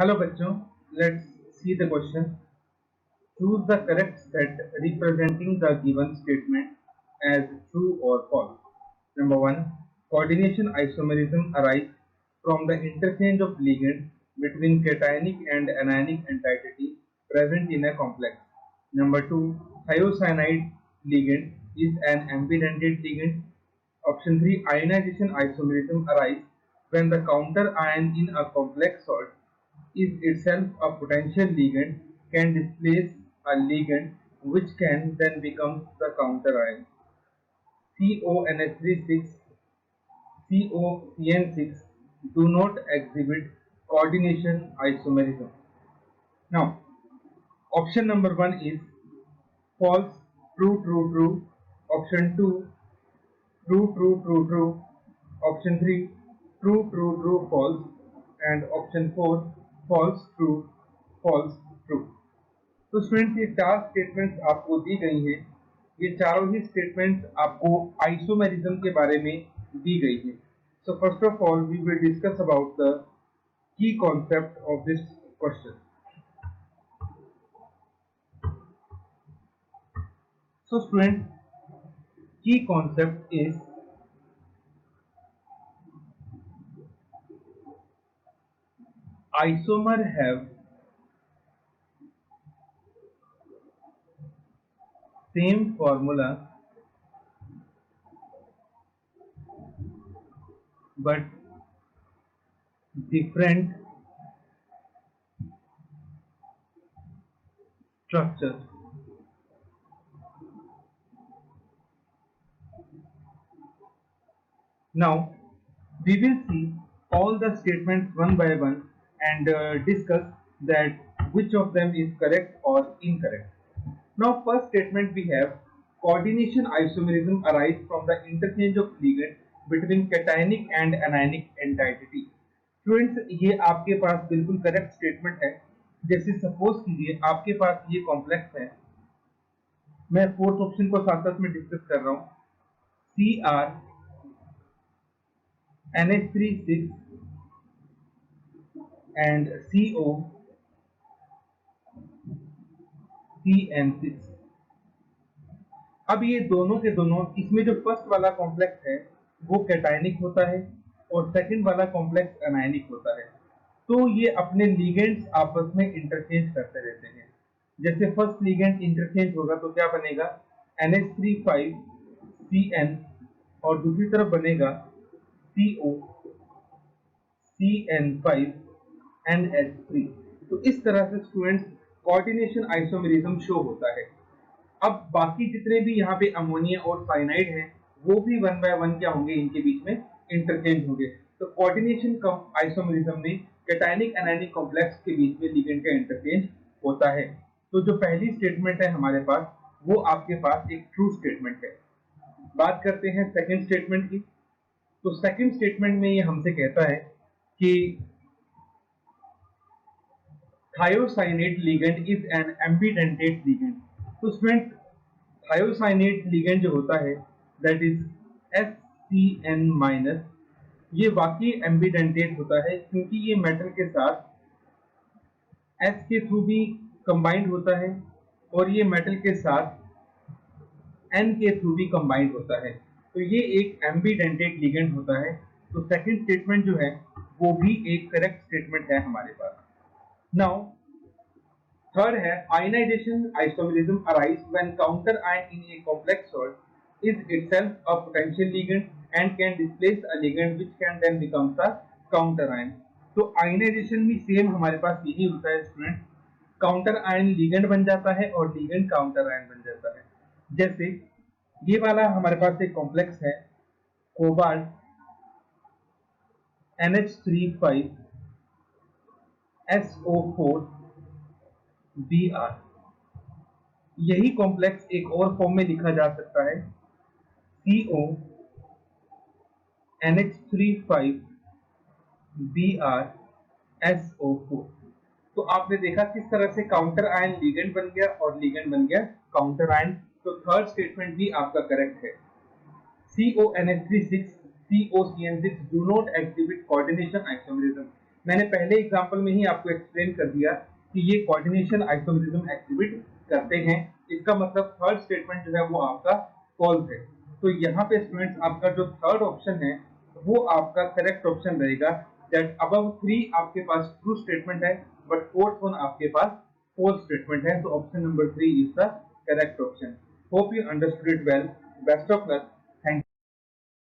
Hello बच्चों, let's see the question. Choose the correct set representing the given statement as true or false. Number 1. Coordination isomerism arise from the interchange of ligands between cationic and anionic entity present in a complex. Number 2. Thiocyanide ligand is an ambidentate ligand. Option 3. Ionization isomerism arise when the counter ion in a complex salt is itself a potential ligand, can displace a ligand which can then become the counter ion. CONH36, COCN6 do not exhibit coordination isomerism. Now, option number 1 is false, true, true, true. Option 2, true, true, true, true. Option 3, true, true, true, false. And option 4, false, true, false, true. तो students ये चार statements आपको दी गई हैं. ये चारों ही statements आपको isomerism के बारे में दी गई हैं. So first of all we will discuss about the key concept of this question. So student, key concept is isomer have same formula but different structure. Now we will see all the statements one by one and discuss that which of them is correct or incorrect. Now first statement we have coordination isomerism arise from the interchange of ligand between cationic and anionic entity. Students, ये आपके पास बिल्कुल correct statement है. जैसे suppose कीजिए आपके पास ये complex है. मैं फोर्थ ऑप्शन को साथ साथ में डिस्कस कर रहा हूँ. CR NH36 and CO CN6. अब ये दोनों के दोनों, इसमें जो फर्स्ट वाला कॉम्प्लेक्स है वो कैटायनिक होता है और सेकंड वाला कॉम्प्लेक्स अनायनिक होता है. तो ये अपने लिगेंड्स आपस में इंटरचेंज करते रहते हैं. जैसे फर्स्ट लिगेंड इंटरचेंज होगा तो क्या बनेगा, NH35CN और दूसरी तरफ बनेगा CO CN5NH3. तो इस तरह से स्टूडेंट्स कोऑर्डिनेशन आइसोमेरिज्म शो होता है. अब बाकी जितने भी यहाँ पे अमोनिया और साइनाइड हैं वो भी वन बाय वन क्या होंगे, इनके बीच में इंटरचेंज होंगे. तो कोऑर्डिनेशन आइसोमेरिज्म में कैटायनिक एनायनिक कॉम्प्लेक्स के बीच में लिगेंड का इंटरचेंज होता है. तो जो पहली स्टेटमेंट है हमारे पास वो आपके पास एक ट्रू स्टेटमेंट है. बात करते हैं सेकंड स्टेटमेंट की. तो सेकंड स्टेटमेंट में ये हमसे कहता है कि thiocyanate ligand is an ambidentate ligand. तो स्टूडेंट, thiocyanate ligand जो होता है दैट इज HCN-, ये वाकई एम्बिडेंटेट होता है क्योंकि ये मेटल के साथ S के थ्रू भी कंबाइंड होता है और ये मेटल के साथ N के थ्रू भी कंबाइंड होता है. तो ये एक एम्बिडेंटेट लिगेंड होता है. तो सेकंड स्टेटमेंट जो है वो भी एक करेक्ट स्टेटमेंट है हमारे पास. नाउ थर्ड है ionisation isomerism arise when counter ion in a complex salt is itself a potential ligand and can displace a ligand which can then becomes a counter ion. तो ionisation भी same हमारे पास यही होता है student. Counter ion ligand बन जाता है और लिगेंड काउंटर आयन बन जाता है. जैसे ये वाला हमारे पास एक कॉम्प्लेक्स है कोबाल्ट NH35SO4Br. यही कॉम्प्लेक्स एक और फॉर्म में लिखा जा सकता है CONH35BrSO4. तो आपने देखा किस तरह से काउंटर आयन लिगेंड बन गया और लिगेंड बन गया काउंटर आयन. तो थर्ड स्टेटमेंट भी आपका करेक्ट है. CONH36 COCN6 do not exhibit coordination isomerism. मैंने पहले एग्जांपल में ही आपको एक्सप्लेन कर दिया कि ये कोऑर्डिनेशन आइसोमेरिज्म एग्जिबिट करते हैं। इसका मतलब थर्ड स्टेटमेंट जो है वो आपका फॉल्स है। तो यहाँ पे स्टूडेंट्स आपका जो थर्ड ऑप्शन है वो आपका करेक्ट ऑप्शन रहेगा, दैट अबव 3 आपके पास ट्रू स्टेटमेंट है बट फोर्थ वन आपके पास फॉल्स स्टेटमेंट है। तो option number 3 is the correct option. Hope you understood it well. Best of luck.